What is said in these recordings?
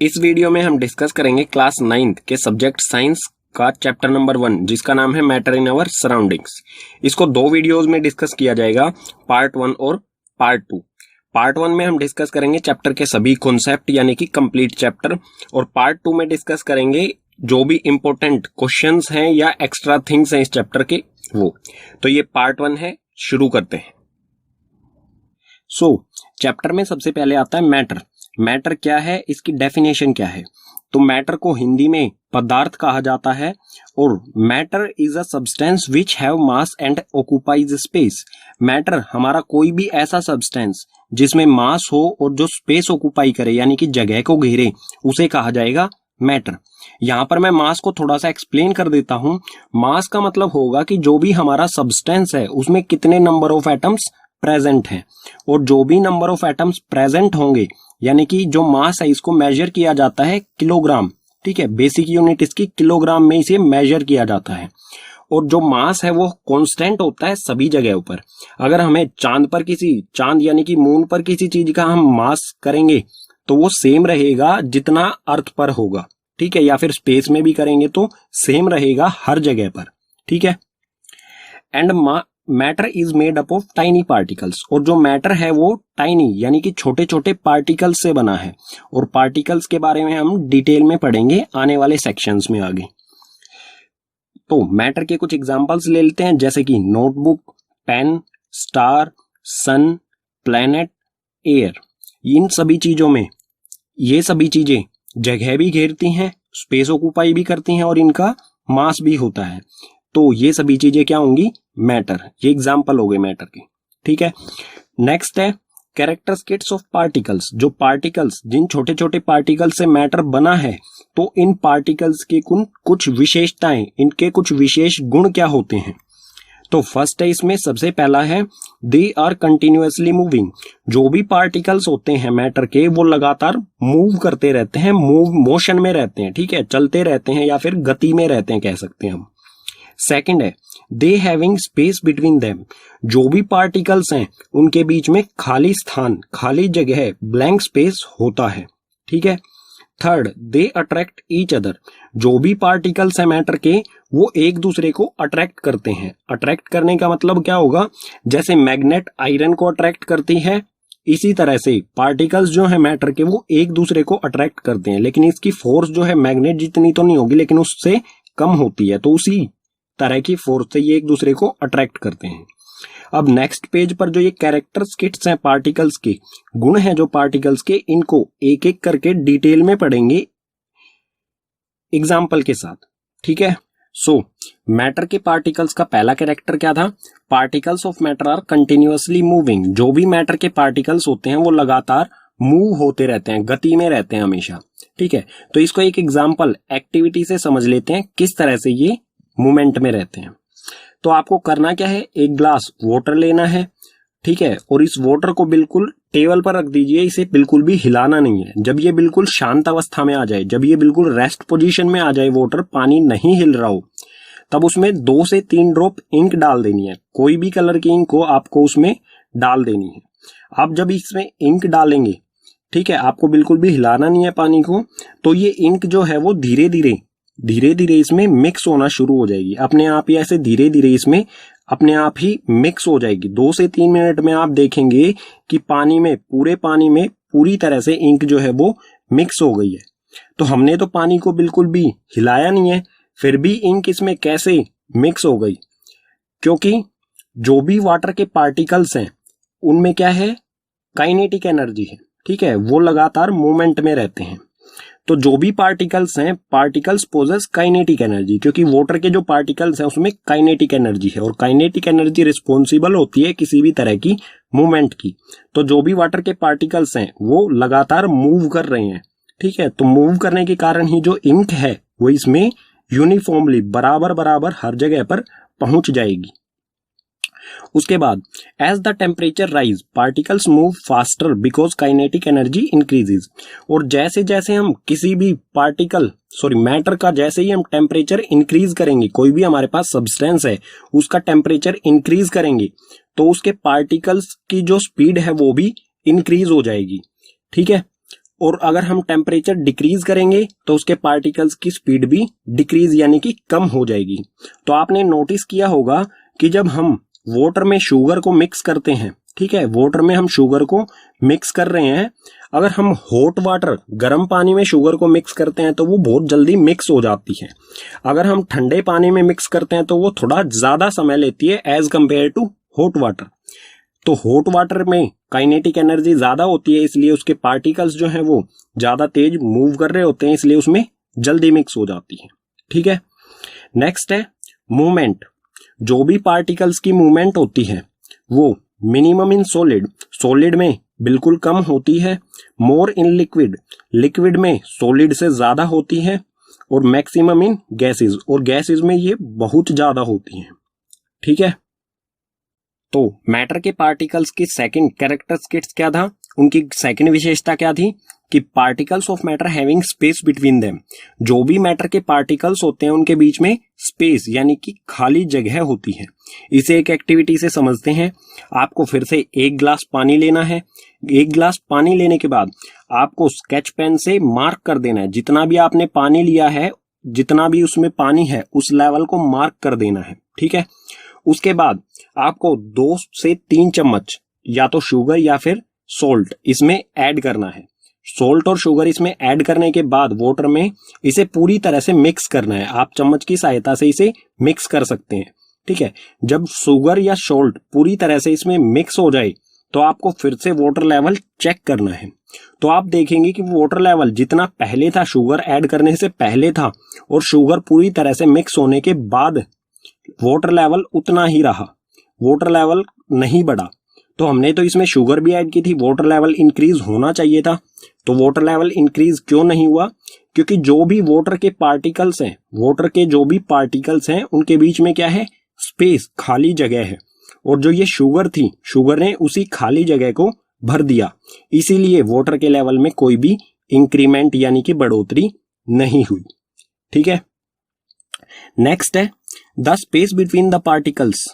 इस वीडियो में हम डिस्कस करेंगे क्लास 9th के सब्जेक्ट साइंस का चैप्टर नंबर 1 जिसका नाम है मैटर इन अवर सराउंडिंग्स। इसको दो वीडियोस में डिस्कस किया जाएगा, पार्ट 1 और पार्ट 2। पार्ट 1 में हम डिस्कस करेंगे चैप्टर के सभी कॉन्सेप्ट यानी कि कंप्लीट चैप्टर, और पार्ट 2 में डिस्कस करेंगे जो भी इंपॉर्टेंट क्वेश्चंस हैं या एक्स्ट्रा थिंग्स हैं इस चैप्टर के वो। तो ये पार्ट 1 है, शुरू करते हैं। चैप्टर में सबसे पहले आता है मैटर। मैटर क्या है, इसकी डेफिनेशन क्या है। तो मैटर को हिंदी में पदार्थ कहा जाता है, और matter is a substance which have mass and occupies space. Matter हमारा कोई भी ऐसा सब्सटेंस जिसमें मास हो और जो स्पेस ऑक्युपाई करे यानी कि जगह को घेरे, उसे कहा जाएगा मैटर। यहां पर मैं मास को थोड़ा सा एक्सप्लेन कर देता हूं। मास का मतलब होगा कि जो भी हमारा सब्सटेंस है उसमें कितने नंबर ऑफ एटम्स प्रेजेंट हैं, और जो भी नंबर ऑफ एटम्स प्रेजेंट होंगे यानी कि जो मास है इसको मेजर किया जाता है किलोग्राम। ठीक है, बेसिक यूनिट इसकी किलोग्राम में इसे मेजर किया जाता है, और जो मास है वो कांस्टेंट होता है सभी जगह पर। अगर हमें चांद यानी कि मून पर किसी चीज का हम मास करेंगे तो वो सेम रहेगा जितना अर्थ पर होगा। ठीक है, या फिर स्पेस में भी करेंगे तो सेम रहेगा हर जगह पर। ठीक है, and matter is made up of tiny particles, और जो मैटर है वो टाइनी यानी कि छोटे छोटे पार्टिकल्स से बना है, और पार्टिकल्स के बारे में हम डिटेल में पढ़ेंगे आने वाले सेक्शंस में आगे। तो मैटर के कुछ एग्जांपल्स ले लेते हैं, जैसे कि नोटबुक, पेन, स्टार, सन, प्लैनेट, एयर। इन सभी चीजों में ये सभी चीजें जगह भी घेरती हैं, स्पेस ऑक्युपाई भी करती हैं, और इनका मास भी होता है। तो ये सभी चीजें क्या होंगी, मैटर। ये एग्जांपल हो गए मैटर के। ठीक है, नेक्स्ट है कैरेक्टरिस्टिक्स ऑफ पार्टिकल्स। जो पार्टिकल्स, जिन छोटे छोटे पार्टिकल्स से मैटर बना है, तो इन पार्टिकल्स के कुछ विशेषताएं, इनके कुछ विशेष गुण क्या होते हैं। तो फर्स्ट है, इसमें सबसे पहला है दे आर कंटिन्यूअसली मूविंग। जो भी पार्टिकल्स होते हैं मैटर के वो लगातार मूव करते रहते हैं, मोशन में रहते हैं। ठीक है, चलते रहते हैं या फिर गति में रहते हैं कह सकते हैं हम। सेकंड है they having space between them. जो भी पार्टिकल्स हैं उनके बीच में खाली स्थान, खाली जगह, ब्लैंक स्पेस होता है। ठीक है, third they attract each other. जो भी पार्टिकल्स हैं मैटर के वो एक दूसरे को अट्रैक्ट करते हैं। अट्रैक्ट करने का मतलब क्या होगा, जैसे मैग्नेट आयरन को अट्रैक्ट करती है, इसी तरह से पार्टिकल्स जो है मैटर के वो एक दूसरे को अट्रैक्ट करते हैं, लेकिन इसकी फोर्स जो है मैग्नेट जितनी तो नहीं होगी, लेकिन उससे कम होती है। तो उसी तरह की फोर्स से ये एक दूसरे को अट्रैक्ट करते हैं। अब नेक्स्ट पेज पर जो ये कैरेक्टरिस्टिक्स हैं पार्टिकल्स के, गुण हैं जो पार्टिकल्स के, इनको एक एक करके डिटेल में पढ़ेंगे एग्जाम्पल के साथ। ठीक है, मैटर के पार्टिकल्स का पहला कैरेक्टर क्या था, particles of matter are continuously moving. जो भी मैटर के पार्टिकल्स होते हैं वो लगातार मूव होते रहते हैं, गति में रहते हैं हमेशा। ठीक है, तो इसको एक एग्जाम्पल एक्टिविटी से समझ लेते हैं किस तरह से ये मूवमेंट में रहते हैं। तो आपको करना क्या है, एक ग्लास वाटर लेना है। ठीक है, और इस वाटर को बिल्कुल टेबल पर रख दीजिए, इसे बिल्कुल भी हिलाना नहीं है। जब ये बिल्कुल शांत अवस्था में आ जाए, जब ये बिल्कुल रेस्ट पोजीशन में आ जाए, वाटर पानी नहीं हिल रहा हो, तब उसमें 2 से 3 ड्रॉप इंक डाल देनी है। कोई भी कलर की इंक को आपको उसमें डाल देनी है। आप जब इसमें इंक डालेंगे, ठीक है, आपको बिल्कुल भी हिलाना नहीं है पानी को, तो ये इंक जो है वो धीरे धीरे इसमें मिक्स होना शुरू हो जाएगी। अपने आप ही ऐसे धीरे धीरे इसमें अपने आप ही मिक्स हो जाएगी। 2 से 3 मिनट में आप देखेंगे कि पूरे पानी में पूरी तरह से इंक जो है वो मिक्स हो गई है। तो हमने तो पानी को बिल्कुल भी हिलाया नहीं है, फिर भी इंक इसमें कैसे मिक्स हो गई, क्योंकि जो भी वाटर के पार्टिकल्स हैं उनमें क्या है, काइनेटिक एनर्जी है। ठीक है, वो लगातार मूवमेंट में रहते हैं। तो जो भी पार्टिकल्स हैं, पार्टिकल्स पोजेस काइनेटिक एनर्जी, क्योंकि वाटर के जो पार्टिकल्स हैं उसमें काइनेटिक एनर्जी है, और काइनेटिक एनर्जी रिस्पॉन्सिबल होती है किसी भी तरह की मूवमेंट की। तो जो भी वाटर के पार्टिकल्स हैं वो लगातार मूव कर रहे हैं। ठीक है, तो मूव करने के कारण ही जो इंक है वो इसमें यूनिफॉर्मली बराबर हर जगह पर पहुंच जाएगी। उसके बाद as the temperature rise particles move faster because kinetic energy increases. और जैसे जैसे हम किसी भी मैटर का जैसे ही हम टेम्परेचर इंक्रीज करेंगे, कोई भी हमारे पास सब्सटेंस है उसका टेम्परेचर इंक्रीज करेंगे, तो उसके पार्टिकल्स की जो स्पीड है वो भी इंक्रीज हो जाएगी। ठीक है, और अगर हम टेम्परेचर डिक्रीज करेंगे तो उसके पार्टिकल्स की स्पीड भी डिक्रीज यानी कि कम हो जाएगी। तो आपने नोटिस किया होगा कि जब हम वाटर में शुगर को मिक्स करते हैं, ठीक है, वाटर में हम शुगर को मिक्स कर रहे हैं, अगर हम हॉट वाटर गर्म पानी में शुगर को मिक्स करते हैं तो वो बहुत जल्दी मिक्स हो जाती है। अगर हम ठंडे पानी में मिक्स करते हैं तो वो थोड़ा ज्यादा समय लेती है as compare to hot water. तो हॉट वाटर में काइनेटिक एनर्जी ज्यादा होती है, इसलिए उसके पार्टिकल्स जो हैं वो ज्यादा तेज मूव कर रहे होते हैं, इसलिए उसमें जल्दी मिक्स हो जाती है। ठीक है, नेक्स्ट है मूवमेंट। जो भी पार्टिकल्स की मूवमेंट होती है वो मिनिमम इन सॉलिड, सॉलिड में बिल्कुल कम होती है, मोर इन लिक्विड, लिक्विड में सॉलिड से ज्यादा होती है, और मैक्सिमम इन गैसेस, और गैसेस में ये बहुत ज्यादा होती हैं। ठीक है, तो मैटर के पार्टिकल्स की सेकंड कैरेक्टरिस्टिक्स क्या था, उनकी सेकंड विशेषता क्या थी कि particles of matter having space between them. जो भी मैटर के पार्टिकल्स होते हैं उनके बीच में स्पेस यानी कि खाली जगह होती है। इसे एक एक्टिविटी से समझते हैं। आपको फिर से एक ग्लास पानी लेना है। एक ग्लास पानी लेने के बाद आपको स्केच पेन से मार्क कर देना है, जितना भी आपने पानी लिया है, जितना भी उसमें पानी है उस लेवल को मार्क कर देना है। ठीक है, उसके बाद आपको 2 से 3 चम्मच या तो शुगर या फिर सोल्ट इसमें ऐड करना है। सोल्ट और शुगर इसमें ऐड करने के बाद वाटर में इसे पूरी तरह से मिक्स करना है। आप चम्मच की सहायता से इसे मिक्स कर सकते हैं। ठीक है, जब शुगर या सोल्ट पूरी तरह से इसमें मिक्स हो जाए तो आपको फिर से वाटर लेवल चेक करना है। तो आप देखेंगे कि वाटर लेवल जितना पहले था, शुगर ऐड करने से पहले था, और शुगर पूरी तरह से मिक्स होने के बाद वाटर लेवल उतना ही रहा, वाटर लेवल नहीं बढ़ा। तो हमने तो इसमें शुगर भी ऐड की थी, वाटर लेवल इंक्रीज होना चाहिए था। तो वाटर लेवल इंक्रीज क्यों नहीं हुआ? क्योंकि जो भी वाटर के पार्टिकल्स हैं, वाटर के जो भी पार्टिकल्स हैं उनके बीच में क्या है, स्पेस, खाली जगह है, और जो ये शुगर थी, शुगर ने उसी खाली जगह को भर दिया, इसीलिए वाटर के लेवल में कोई भी इंक्रीमेंट यानी कि बढ़ोतरी नहीं हुई। ठीक है, नेक्स्ट है the space between the particles.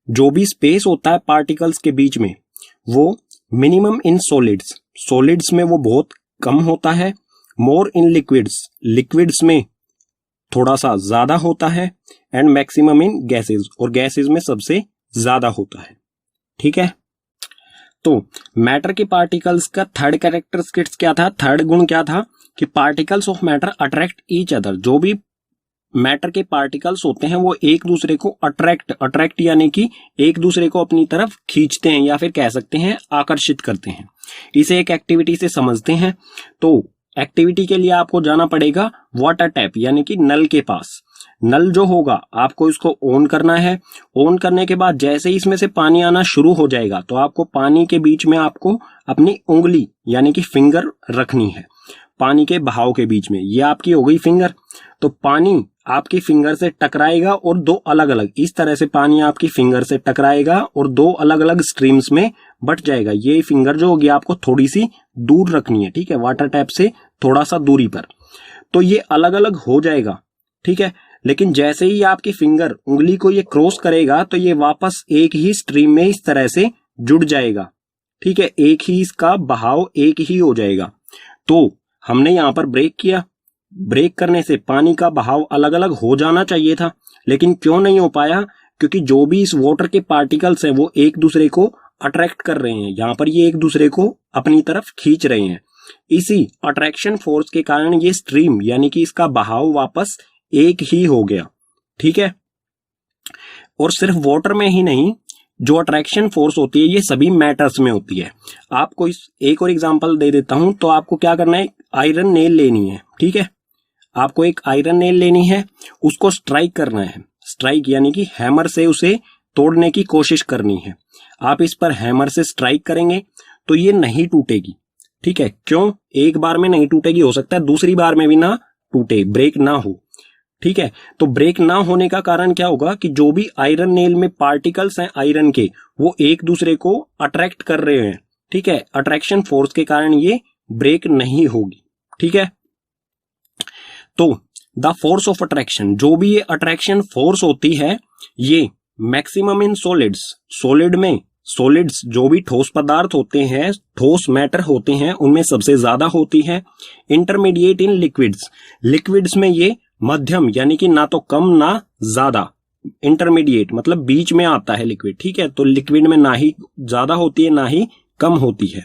जो भी स्पेस होता है पार्टिकल्स के बीच में वो मिनिमम इन सॉलिड्स, सॉलिड्स में वो बहुत कम होता है, मोर इन लिक्विड्स, लिक्विड्स में थोड़ा सा ज्यादा होता है, एंड मैक्सिमम इन गैसेस, और गैसेस में सबसे ज्यादा होता है। ठीक है, तो मैटर के पार्टिकल्स का थर्ड कैरेक्टरिस्टिक्स क्या था, थर्ड गुण क्या था कि particles of matter attract each other. जो भी मैटर के पार्टिकल्स होते हैं वो एक दूसरे को अट्रैक्ट यानी कि एक दूसरे को अपनी तरफ खींचते हैं, या फिर कह सकते हैं आकर्षित करते हैं। इसे एक एक्टिविटी से समझते हैं। तो एक्टिविटी के लिए आपको जाना पड़ेगा वाटर टैप यानी कि नल के पास। नल जो होगा आपको इसको ऑन करना है। ऑन करने के बाद जैसे ही इसमें से पानी आना शुरू हो जाएगा तो आपको पानी के बीच में आपको अपनी उंगली यानी कि फिंगर रखनी है, पानी के बहाव के बीच में। ये आपकी हो गई फिंगर। तो पानी आपकी फिंगर से टकराएगा और दो अलग अलग, इस तरह से पानी आपकी फिंगर से टकराएगा और दो अलग अलग स्ट्रीम्स में बट जाएगा। ये फिंगर जो होगी आपको थोड़ी सी दूर रखनी है, ठीक है, वाटर टैप से थोड़ा सा दूरी पर। तो ये अलग अलग हो जाएगा, ठीक है। लेकिन जैसे ही आपकी फिंगर उंगली को ये क्रॉस करेगा तो ये वापस एक ही स्ट्रीम में इस तरह से जुड़ जाएगा, ठीक है, एक ही इसका बहाव एक ही हो जाएगा। तो हमने यहां पर ब्रेक किया, ब्रेक करने से पानी का बहाव अलग अलग हो जाना चाहिए था, लेकिन क्यों नहीं हो पाया? क्योंकि जो भी इस वाटर के पार्टिकल्स हैं वो एक दूसरे को अट्रैक्ट कर रहे हैं, यहां पर ये एक दूसरे को अपनी तरफ खींच रहे हैं। इसी अट्रैक्शन फोर्स के कारण ये स्ट्रीम यानी कि इसका बहाव वापस एक ही हो गया, ठीक है। और सिर्फ वाटर में ही नहीं, जो अट्रैक्शन फोर्स होती है ये सभी मैटर्स में होती है। आपको इस एक और एग्जांपल दे देता हूं। तो आपको क्या करना है, आयरन नेल लेनी है, ठीक है। आपको एक आयरन नेल लेनी है, उसको स्ट्राइक करना है। स्ट्राइक यानी कि हैमर से उसे तोड़ने की कोशिश करनी है। आप इस पर हैमर से स्ट्राइक करेंगे तो ये नहीं टूटेगी, ठीक है। क्यों? एक बार में नहीं टूटेगी, हो सकता है दूसरी बार में भी ना टूटे, ब्रेक ना हो, ठीक है। तो ब्रेक ना होने का कारण क्या होगा कि जो भी आयरन नेल में पार्टिकल्स हैं आयरन के, वो एक दूसरे को अट्रैक्ट कर रहे हैं, ठीक है। अट्रैक्शन फोर्स के कारण ये ब्रेक नहीं होगी, ठीक है। तो द फोर्स ऑफ अट्रैक्शन, जो भी ये अट्रैक्शन फोर्स होती है ये मैक्सिमम इन सॉलिड्स, सॉलिड में सॉलिड्स जो भी ठोस पदार्थ होते हैं, ठोस मैटर होते हैं, उनमें सबसे ज्यादा होती है। इंटरमीडिएट इन लिक्विड्स, लिक्विड्स में ये मध्यम यानी कि ना तो कम ना ज्यादा, इंटरमीडिएट मतलब बीच में आता है लिक्विड, ठीक है। तो लिक्विड में ना ही ज्यादा होती है ना ही कम होती है।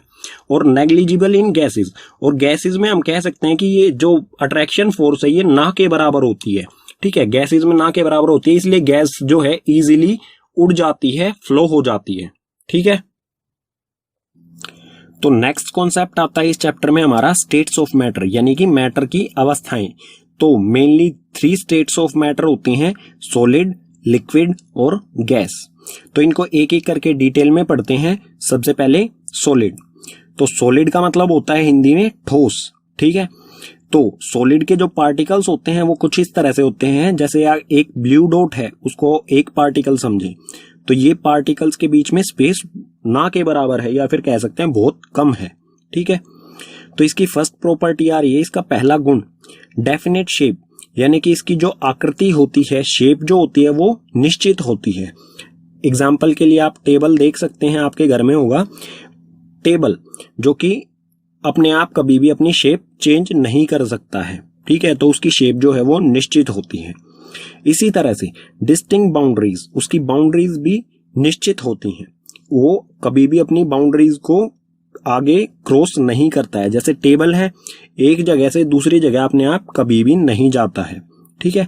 और नेग्लिजिबल इन गैसेस, और गैसेस में हम कह सकते हैं कि ये जो अट्रैक्शन फोर्स है ये ना के बराबर होती है, ठीक है। गैसेस में ना के बराबर होती है, इसलिए गैस जो है इजीली उड़ जाती है, फ्लो हो जाती है, ठीक है। तो नेक्स्ट कॉन्सेप्ट आता है इस चैप्टर में हमारा स्टेट्स ऑफ मैटर, यानी कि मैटर की अवस्थाएं। तो मेनली 3 स्टेट्स ऑफ मैटर होती हैं, सॉलिड, लिक्विड और गैस। तो इनको एक एक करके डिटेल में पढ़ते हैं। सबसे पहले सॉलिड। तो सॉलिड का मतलब होता है हिंदी में ठोस, ठीक है। तो सॉलिड के जो पार्टिकल्स होते हैं वो कुछ इस तरह से होते हैं, जैसे यार एक ब्लू डॉट है, उसको एक पार्टिकल समझे, तो ये पार्टिकल्स के बीच में स्पेस ना के बराबर है, या फिर कह सकते हैं बहुत कम है, ठीक है। तो इसकी फर्स्ट प्रॉपर्टी आ रही है, इसका पहला गुण डेफिनेट शेप, यानी कि इसकी जो आकृति होती है, शेप जो होती है वो निश्चित होती है। एग्जाम्पल के लिए आप टेबल देख सकते हैं, आपके घर में होगा टेबल, जो कि अपने आप कभी भी अपनी शेप चेंज नहीं कर सकता है, ठीक है। तो उसकी शेप जो है वो निश्चित होती है। इसी तरह से डिस्टिंक्ट बाउंड्रीज, उसकी बाउंड्रीज भी निश्चित होती हैं, वो कभी भी अपनी बाउंड्रीज को आगे क्रॉस नहीं करता है। जैसे टेबल है, एक जगह से दूसरी जगह अपने आप कभी भी नहीं जाता है, ठीक है।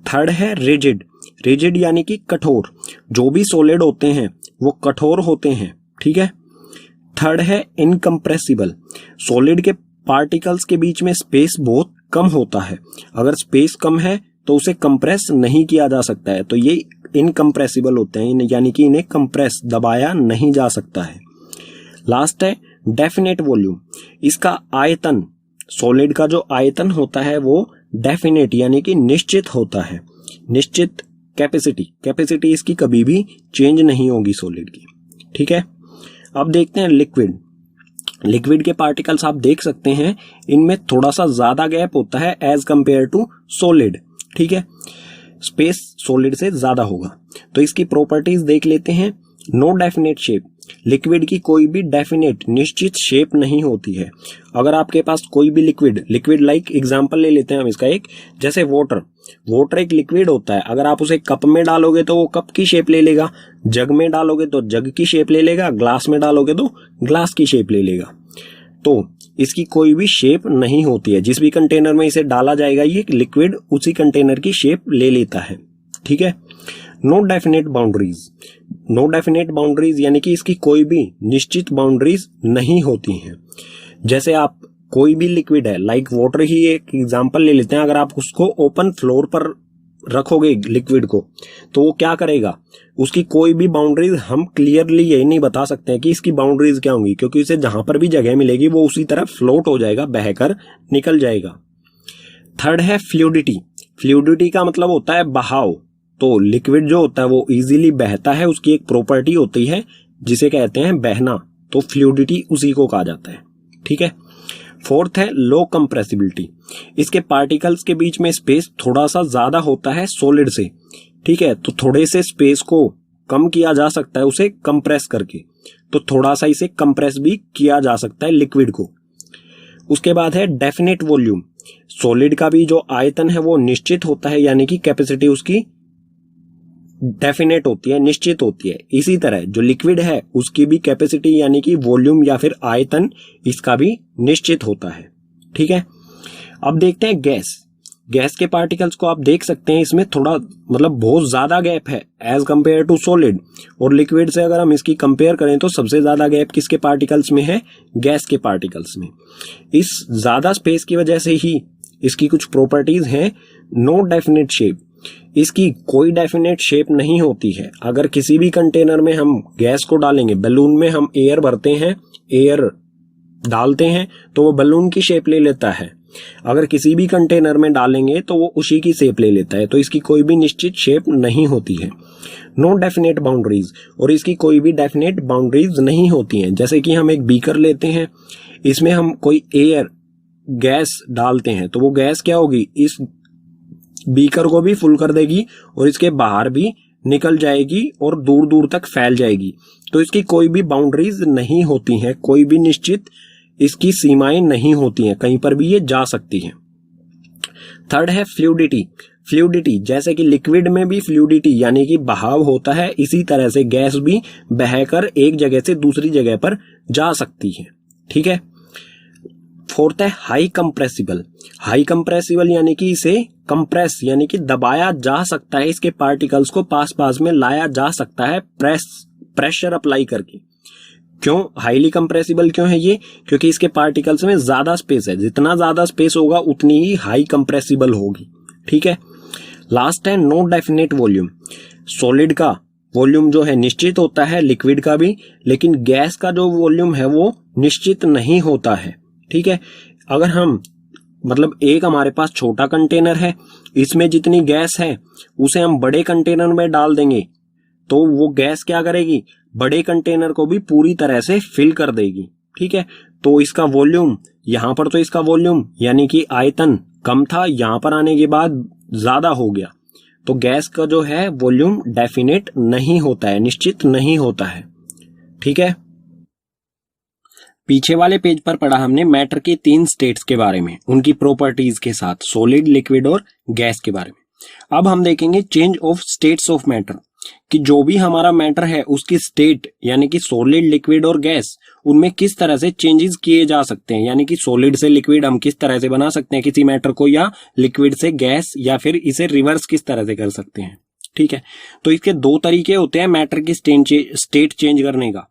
थर्ड है रिजिड, रिजिड यानी कि कठोर, जो भी सॉलिड होते हैं वो कठोर होते हैं, ठीक है। थर्ड है इनकम्प्रेसिबल, सॉलिड के पार्टिकल्स के बीच में स्पेस बहुत कम होता है, अगर स्पेस कम है तो उसे कंप्रेस नहीं किया जा सकता है, तो ये इनकम्प्रेसिबल होते हैं, यानी कि इन्हें कंप्रेस दबाया नहीं जा सकता है। लास्ट है डेफिनेट वॉल्यूम, इसका आयतन, सॉलिड का जो आयतन होता है वो डेफिनेट यानी कि निश्चित होता है। निश्चित कैपेसिटी, कैपेसिटी इसकी कभी भी चेंज नहीं होगी सॉलिड की, ठीक है। अब देखते हैं लिक्विड। लिक्विड के पार्टिकल्स आप देख सकते हैं, इनमें थोड़ा सा ज्यादा गैप होता है एज कंपेयर टू सॉलिड, ठीक है। स्पेस सॉलिड से ज्यादा होगा। तो इसकी प्रॉपर्टीज देख लेते हैं। नो डेफिनेट शेप, लिक्विड की कोई भी डेफिनेट निश्चित शेप नहीं होती है। अगर आपके पास कोई भी लिक्विड लाइक एग्जांपल ले लेते हैं हम इसका एक, जैसे वाटर एक लिक्विड होता है, अगर आप उसे कप में डालोगे तो वो कप की शेप ले लेगा, जग में डालोगे तो जग की शेप ले लेगा, ग्लास में डालोगे तो ग्लास की शेप ले लेगा। तो इसकी कोई भी शेप नहीं होती है, जिस भी कंटेनर में इसे डाला जाएगा ये लिक्विड उसी कंटेनर की शेप ले लेता है, ठीक है। No definite boundaries, no definite boundaries यानी कि इसकी कोई भी निश्चित बाउंड्रीज नहीं होती हैं। जैसे आप कोई भी लिक्विड है, लाइक वाटर ही एक एग्जांपल ले लेते हैं, अगर आप उसको ओपन फ्लोर पर रखोगे लिक्विड को, तो वो क्या करेगा, उसकी कोई भी बाउंड्रीज हम क्लियरली यही नहीं बता सकते हैं कि इसकी बाउंड्रीज क्या होंगी, क्योंकि उसे जहां पर भी जगह मिलेगी वो उसी तरह फ्लोट हो जाएगा, बहकर निकल जाएगा। थर्ड है फ्लूइडिटी, फ्लूइडिटी का मतलब होता है बहाव। तो लिक्विड जो होता है वो इजीली बहता है, उसकी एक प्रॉपर्टी होती है जिसे कहते हैं बहना, तो फ्लूइडिटी उसी को कहा जाता है, ठीक है। फोर्थ है लो कंप्रेसिबिलिटी, इसके पार्टिकल्स के बीच में स्पेस थोड़ा सा ज्यादा होता है सॉलिड से, ठीक है। तो थोड़े से स्पेस को कम किया जा सकता है उसे कंप्रेस करके, तो थोड़ा सा इसे कंप्रेस भी किया जा सकता है लिक्विड को। उसके बाद है डेफिनेट वॉल्यूम, सॉलिड का भी जो आयतन है वो निश्चित होता है, यानी कि कैपेसिटी उसकी डेफिनेट होती है, निश्चित होती है। इसी तरह जो लिक्विड है उसकी भी कैपेसिटी यानी कि वॉल्यूम या फिर आयतन इसका भी निश्चित होता है, ठीक है। अब देखते हैं गैस के पार्टिकल्स को आप देख सकते हैं, इसमें थोड़ा मतलब बहुत ज्यादा गैप है एज कंपेयर टू सॉलिड, और लिक्विड से अगर हम इसकी कंपेयर करें तो सबसे ज्यादा गैप किसके पार्टिकल्स में है, गैस के पार्टिकल्स में। इस ज्यादा स्पेस की वजह से ही इसकी कुछ प्रॉपर्टीज हैं। नो डेफिनेट शेप, इसकी कोई डेफिनेट शेप नहीं होती है। अगर किसी भी कंटेनर में हम गैस को डालेंगे, बलून में हम एयर भरते हैं, एयर डालते हैं तो वो बलून की शेप ले लेता है, अगर किसी भी कंटेनर में डालेंगे तो वो उसी की शेप ले लेता है, तो इसकी कोई भी निश्चित शेप नहीं होती है। नो डेफिनेट बाउंड्रीज, और इसकी कोई भी डेफिनेट बाउंड्रीज नहीं होती हैं। जैसे कि हम एक बीकर लेते हैं, इसमें हम कोई एयर गैस डालते हैं तो वो गैस क्या होगी, इस बीकर को भी फुल कर देगी और इसके बाहर भी निकल जाएगी और दूर दूर तक फैल जाएगी। तो इसकी कोई भी बाउंड्रीज नहीं होती हैं, कोई भी निश्चित इसकी सीमाएं नहीं होती हैं, कहीं पर भी ये जा सकती है। थर्ड है फ्लूइडिटी। फ्लूइडिटी जैसे कि लिक्विड में भी फ्लूइडिटी यानी कि बहाव होता है, इसी तरह से गैस भी बहकर एक जगह से दूसरी जगह पर जा सकती है। ठीक है। फोर्थ है हाई कंप्रेसिबल। हाई कंप्रेसिबल यानी कि इसे कंप्रेस यानी कि दबाया जा सकता है, इसके पार्टिकल्स को पास पास में लाया जा सकता है प्रेशर अप्लाई करके। क्यों हाईली कंप्रेसिबल क्यों है ये? क्योंकि इसके पार्टिकल्स में ज्यादा स्पेस है, जितना ज्यादा स्पेस होगा उतनी ही हाई कंप्रेसिबल होगी। ठीक है। लास्ट है नो डेफिनेट वॉल्यूम। सॉलिड का वॉल्यूम जो है निश्चित होता है, लिक्विड का भी, लेकिन गैस का जो वॉल्यूम है वो निश्चित नहीं होता है। ठीक है। अगर हम मतलब एक हमारे पास छोटा कंटेनर है, इसमें जितनी गैस है उसे हम बड़े कंटेनर में डाल देंगे तो वो गैस क्या करेगी, बड़े कंटेनर को भी पूरी तरह से फिल कर देगी। ठीक है। तो इसका वॉल्यूम यहां पर, तो इसका वॉल्यूम यानी कि आयतन कम था, यहां पर आने के बाद ज्यादा हो गया। तो गैस का जो है वॉल्यूम डेफिनेट नहीं होता है, निश्चित नहीं होता है। ठीक है। पीछे वाले पेज पर पढ़ा हमने मैटर के 3 स्टेट्स के बारे में, उनकी प्रॉपर्टीज के साथ, सॉलिड, लिक्विड और गैस के बारे में। अब हम देखेंगे change of states of matter, कि जो भी हमारा मैटर है उसकी स्टेट यानी कि सॉलिड, लिक्विड और गैस, उनमें किस तरह से चेंजेस किए जा सकते हैं, यानी कि सॉलिड से लिक्विड हम किस तरह से बना सकते हैं किसी मैटर को, या लिक्विड से गैस, या फिर इसे रिवर्स किस तरह से कर सकते हैं। ठीक है। तो इसके 2 तरीके होते हैं मैटर की स्टेट चेंज करने का।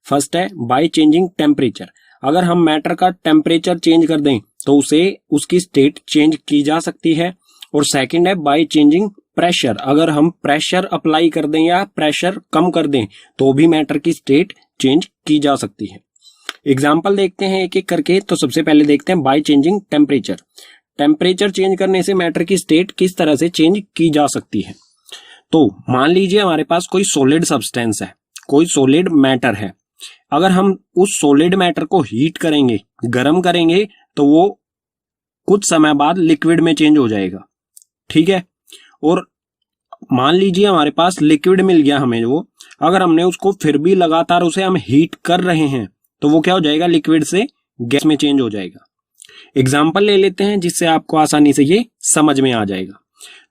फर्स्ट है बाय चेंजिंग टेम्परेचर। अगर हम मैटर का टेम्परेचर चेंज कर दें तो उसे उसकी स्टेट चेंज की जा सकती है। और सेकंड है बाय चेंजिंग प्रेशर। अगर हम प्रेशर अप्लाई कर दें या प्रेशर कम कर दें तो भी मैटर की स्टेट चेंज की जा सकती है। एग्जाम्पल देखते हैं एक एक करके। तो सबसे पहले देखते हैं by changing temperature. Temperature change करने से मैटर की स्टेट किस तरह से चेंज की जा सकती है। तो मान लीजिए हमारे पास कोई सॉलिड सब्सटेंस है, कोई सॉलिड मैटर है। अगर हम उस सॉलिड मैटर को हीट करेंगे, गर्म करेंगे, तो वो कुछ समय बाद लिक्विड में चेंज हो जाएगा। ठीक है। और मान लीजिए हमारे पास लिक्विड मिल गया हमें वो, अगर हमने उसको फिर भी लगातार उसे हम हीट कर रहे हैं तो वो क्या हो जाएगा, लिक्विड से गैस में चेंज हो जाएगा। एग्जाम्पल ले लेते हैं जिससे आपको आसानी से ये समझ में आ जाएगा।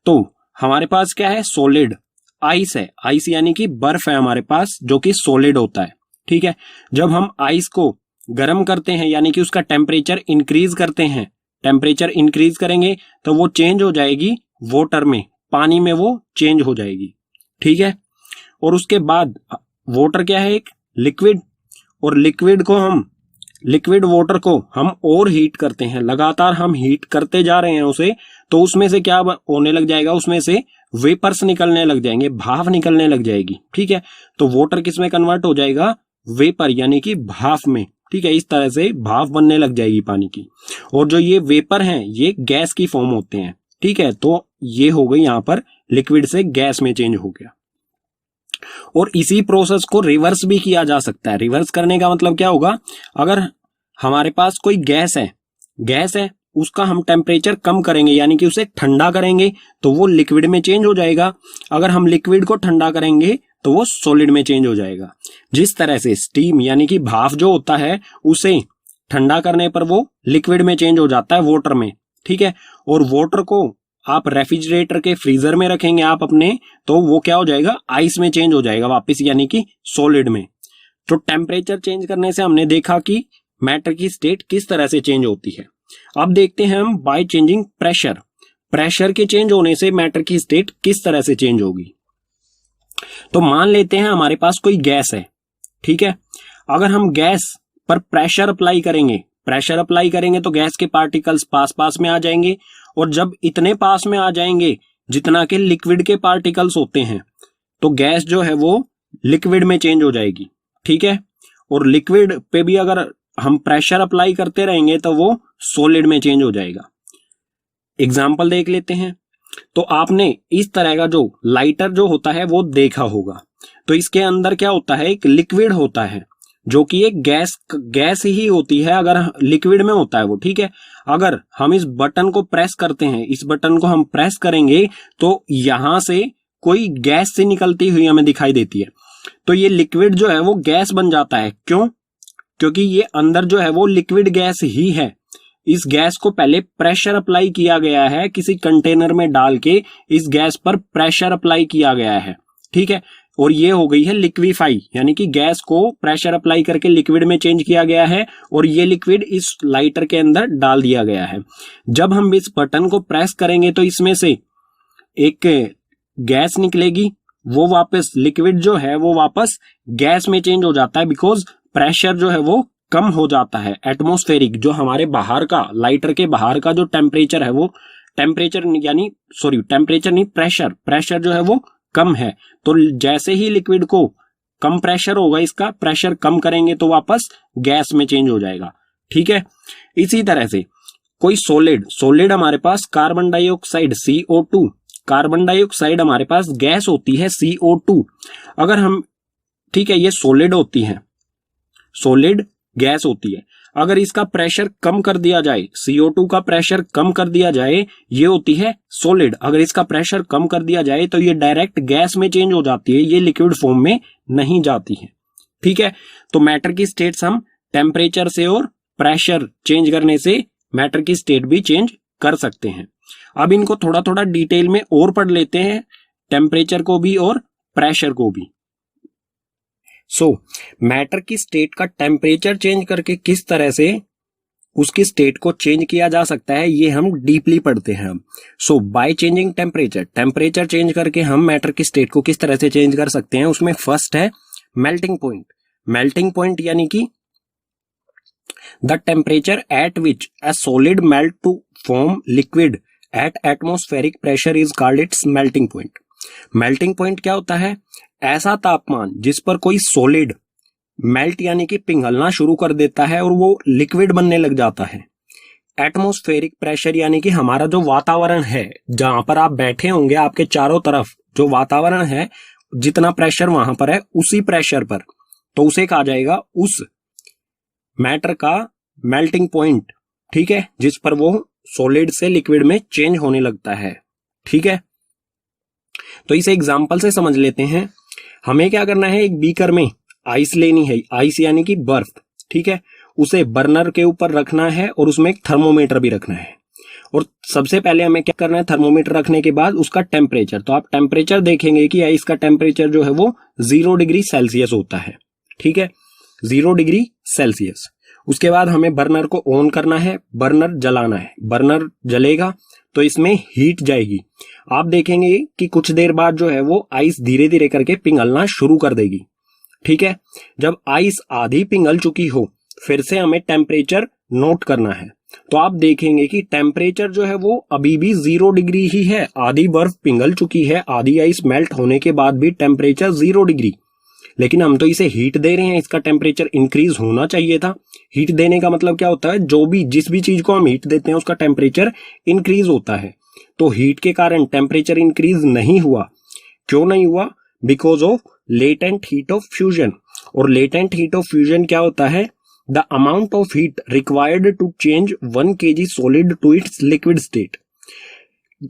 तो हमारे पास क्या है, सॉलिड आइस है। आइस यानी कि बर्फ है हमारे पास, जो कि सॉलिड होता है। ठीक है। जब हम आइस को गर्म करते हैं यानी कि उसका टेम्परेचर इंक्रीज करते हैं, टेम्परेचर इंक्रीज करेंगे तो वो चेंज हो जाएगी वाटर में, पानी में वो चेंज हो जाएगी। ठीक है। और उसके बाद वाटर क्या है, एक लिक्विड, और लिक्विड वाटर को हम और हीट करते हैं, लगातार हम हीट करते जा रहे हैं उसे, तो उसमें से क्या होने लग जाएगा, उसमें से वेपर्स निकलने लग जाएंगे, भाप निकलने लग जाएगी। ठीक है। तो वाटर किस में कन्वर्ट हो जाएगा, वेपर यानी कि भाप में। ठीक है। इस तरह से भाप बनने लग जाएगी पानी की। और जो ये वेपर हैं ये गैस की फॉर्म होते हैं। ठीक है। तो ये हो गई यहां पर लिक्विड से गैस में चेंज हो गया। और इसी प्रोसेस को रिवर्स भी किया जा सकता है। रिवर्स करने का मतलब क्या होगा, अगर हमारे पास कोई गैस है उसका हम टेम्परेचर कम करेंगे यानी कि उसे ठंडा करेंगे तो वो लिक्विड में चेंज हो जाएगा। अगर हम लिक्विड को ठंडा करेंगे तो वो सॉलिड में चेंज हो जाएगा। जिस तरह से स्टीम यानी कि भाप जो होता है उसे ठंडा करने पर वो लिक्विड में चेंज हो जाता है, वाटर में। ठीक है। और वाटर को आप रेफ्रिजरेटर के फ्रीजर में रखेंगे आप अपने, तो वो क्या हो जाएगा, आइस में चेंज हो जाएगा वापस, यानी कि सॉलिड में। तो टेम्परेचर चेंज करने से हमने देखा कि मैटर की स्टेट किस तरह से चेंज होती है। अब देखते हैं हम बाय चेंजिंग प्रेशर। प्रेशर के चेंज होने से मैटर की स्टेट किस तरह से चेंज होगी। तो मान लेते हैं हमारे पास कोई गैस है। ठीक है। अगर हम गैस पर प्रेशर अप्लाई करेंगे तो गैस के पार्टिकल्स पास पास में आ जाएंगे, और जब इतने पास में आ जाएंगे जितना कि लिक्विड के पार्टिकल्स होते हैं, तो गैस जो है वो लिक्विड में चेंज हो जाएगी। ठीक है। और लिक्विड पे भी अगर हम प्रेशर अप्लाई करते रहेंगे तो वो सॉलिड में चेंज हो जाएगा। एग्जाम्पल देख लेते हैं। तो आपने इस तरह का जो लाइटर जो होता है वो देखा होगा। तो इसके अंदर क्या होता है, एक लिक्विड होता है जो कि एक गैस ही होती है, अगर लिक्विड में होता है वो। ठीक है। अगर हम इस बटन को प्रेस करते हैं, इस बटन को हम प्रेस करेंगे तो यहां से कोई गैस से निकलती हुई हमें दिखाई देती है, तो ये लिक्विड जो है वो गैस बन जाता है। क्यों? क्योंकि ये अंदर जो है वो लिक्विड गैस ही है। इस गैस को पहले प्रेशर अप्लाई किया गया है, किसी कंटेनर में डाल के इस गैस पर प्रेशर अप्लाई किया गया है, ठीक है, और ये हो गई है लिक्विफाई, यानी कि गैस को प्रेशर अप्लाई करके लिक्विड में चेंज किया गया है और ये लिक्विड इस लाइटर के अंदर डाल दिया गया है। जब हम इस बटन को प्रेस करेंगे तो इसमें से एक गैस निकलेगी, वो वापस लिक्विड जो है वो वापस गैस में चेंज हो जाता है, बिकॉज प्रेशर जो है वो कम हो जाता है। एटमॉस्फेरिक जो हमारे बाहर का, लाइटर के बाहर का जो टेम्परेचर है वो टेम्परेचर नहीं, प्रेशर जो है वो कम है। तो जैसे ही लिक्विड को कम प्रेशर होगा, इसका प्रेशर कम करेंगे तो गैस में चेंज हो जाएगा, ठीक है। इसी तरह से कोई सॉलिड हमारे पास carbon dioxide CO2, carbon dioxide हमारे पास गैस होती है CO2। अगर हम, ठीक है, ये सॉलिड होती है, सॉलिड गैस होती है, अगर इसका प्रेशर कम कर दिया जाए, CO2 का प्रेशर कम कर दिया जाए, ये होती है सॉलिड, अगर इसका प्रेशर कम कर दिया जाए तो ये डायरेक्ट गैस में चेंज हो जाती है, ये लिक्विड फॉर्म में नहीं जाती है, ठीक है। तो मैटर की स्टेट्स हम टेम्परेचर से और प्रेशर चेंज करने से मैटर की स्टेट भी चेंज कर सकते हैं। अब इनको थोड़ा थोड़ा डिटेल में और पढ़ लेते हैं, टेम्परेचर को भी और प्रेशर को भी। मैटर की स्टेट का टेम्परेचर चेंज करके किस तरह से उसकी स्टेट को चेंज किया जा सकता है, ये हम डीपली पढ़ते हैं। बाय चेंजिंग टेम्परेचर चेंज करके हम मैटर की स्टेट को किस तरह से चेंज कर सकते हैं, उसमें फर्स्ट है मेल्टिंग पॉइंट यानी कि the temperature at which a solid melt to form liquid at atmospheric pressure is called its melting point. Melting point क्या होता है? ऐसा तापमान जिस पर कोई सॉलिड मेल्ट यानी कि पिघलना शुरू कर देता है और वो लिक्विड बनने लग जाता है। एटमॉस्फेरिक प्रेशर यानी कि हमारा जो वातावरण है, जहां पर आप बैठे होंगे, आपके चारों तरफ जो वातावरण है, जितना प्रेशर वहां पर है उसी प्रेशर पर, तो उसे कहा जाएगा उस मैटर का मेल्टिंग पॉइंट, ठीक है, जिस पर वो सॉलिड से लिक्विड में चेंज होने लगता है, ठीक है। तो इसे एग्जांपल से समझ लेते हैं। हमें क्या करना है, एक बीकर में आइस लेनी है, आइस यानी कि बर्फ, ठीक है, उसे बर्नर के ऊपर रखना है और उसमें एक थर्मोमीटर भी रखना है। और सबसे पहले हमें क्या करना है, थर्मोमीटर रखने के बाद उसका टेम्परेचर, तो आप टेम्परेचर देखेंगे कि आइस का टेम्परेचर जो है वो 0 डिग्री सेल्सियस होता है, ठीक है, 0 डिग्री सेल्सियस। उसके बाद हमें बर्नर को ऑन करना है, बर्नर जलाना है, बर्नर जलेगा तो इसमें हीट जाएगी। आप देखेंगे कि कुछ देर बाद जो है वो आइस धीरे धीरे करके पिघलना शुरू कर देगी, ठीक है। जब आइस आधी पिघल चुकी हो, फिर से हमें टेम्परेचर नोट करना है, तो आप देखेंगे कि टेम्परेचर जो है वो अभी भी 0 डिग्री ही है, आधी बर्फ पिघल चुकी है, आधी आइस मेल्ट होने के बाद भी टेम्परेचर 0 डिग्री, लेकिन हम तो इसे हीट दे रहे हैं, इसका टेम्परेचर इंक्रीज होना चाहिए था। हीट देने का मतलब क्या होता है, जिस भी चीज को हम हीट देते हैं उसका टेम्परेचर इंक्रीज होता है। तो हीट के कारण टेम्परेचर इंक्रीज नहीं हुआ। क्यों नहीं हुआ? Because of latent heat of fusion. और लेटेंट हीट ऑफ फ्यूजन क्या होता है? The amount of heat required to change 1 kg solid to its liquid state.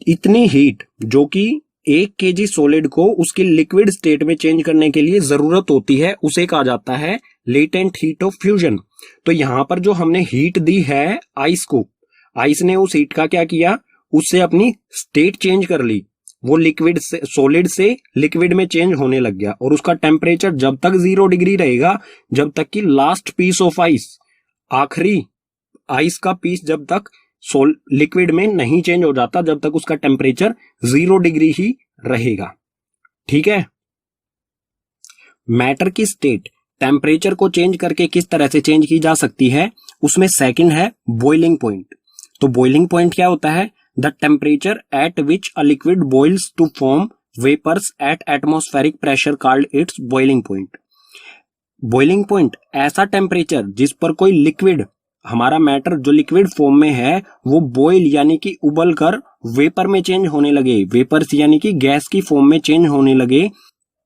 इतनी हीट जो कि 1 kg सॉलिड को उसकी लिक्विड स्टेट में चेंज करने के लिए जरूरत होती है, उसे कहा जाता है लेटेंट हीट ऑफ फ्यूजन। तो यहां पर जो हमने हीट दी है आइस को, आइस ने उस हीट का क्या किया, उससे अपनी स्टेट चेंज कर ली, वो लिक्विड से सॉलिड से लिक्विड में चेंज होने लग गया। और उसका टेम्परेचर जब तक 0 डिग्री रहेगा, जब तक कि लास्ट पीस ऑफ आइस, आखिरी आइस का पीस जब तक लिक्विड में नहीं चेंज हो जाता, जब तक उसका टेम्परेचर 0 डिग्री ही रहेगा, ठीक है। मैटर की स्टेट टेम्परेचर को चेंज करके किस तरह से चेंज की जा सकती है, उसमें सेकंड है बॉइलिंग पॉइंट। तो बॉइलिंग पॉइंट क्या होता है? The temperature at which a liquid boils to form vapours at atmospheric pressure called its boiling point. Boiling point ऐसा टेम्परेचर जिस पर कोई लिक्विड, हमारा मैटर जो लिक्विड फॉर्म में है वो बॉइल यानी कि उबल कर वेपर में चेंज होने लगे, वेपर्स यानी कि गैस की फॉर्म में चेंज होने लगे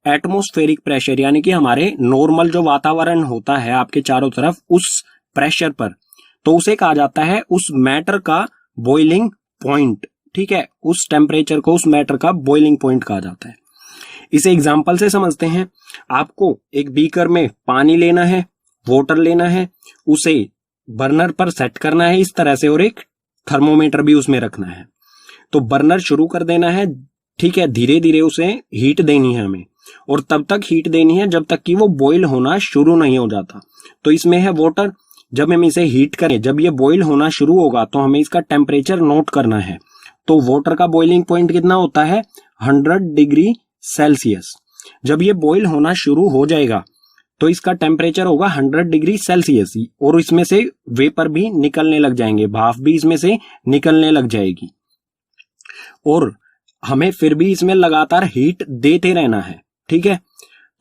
एटमॉस्फेरिक प्रेशर यानी कि हमारे नॉर्मल जो वातावरण होता है आपके चारों तरफ, उस प्रेशर पर, तो उसे कहा जाता है उस मैटर का बॉइलिंग पॉइंट, ठीक है। उस टेम्परेचर को उस मैटर का बॉइलिंग पॉइंट कहा जाता है। इसे एग्जाम्पल से समझते हैं। आपको एक बीकर में पानी लेना है, वाटर लेना है, उसे बर्नर पर सेट करना है इस तरह से, और एक थर्मोमीटर भी उसमें रखना है। तो बर्नर शुरू कर देना है, ठीक है, धीरे धीरे उसे हीट देनी है हमें, और तब तक हीट देनी है जब तक कि वो बॉईल होना शुरू नहीं हो जाता। तो इसमें है वाटर, जब हम इसे हीट करें, जब ये बॉईल होना शुरू होगा तो हमें इसका टेम्परेचर नोट करना है। तो वाटर का बॉइलिंग पॉइंट कितना होता है? 100 डिग्री सेल्सियस। जब ये बॉईल होना शुरू हो जाएगा तो इसका टेम्परेचर होगा 100 डिग्री सेल्सियस, और इसमें से वेपर भी निकलने लग जाएंगे, भाप भी इसमें से निकलने लग जाएगी, और हमें फिर भी इसमें लगातार हीट देते रहना है, ठीक है।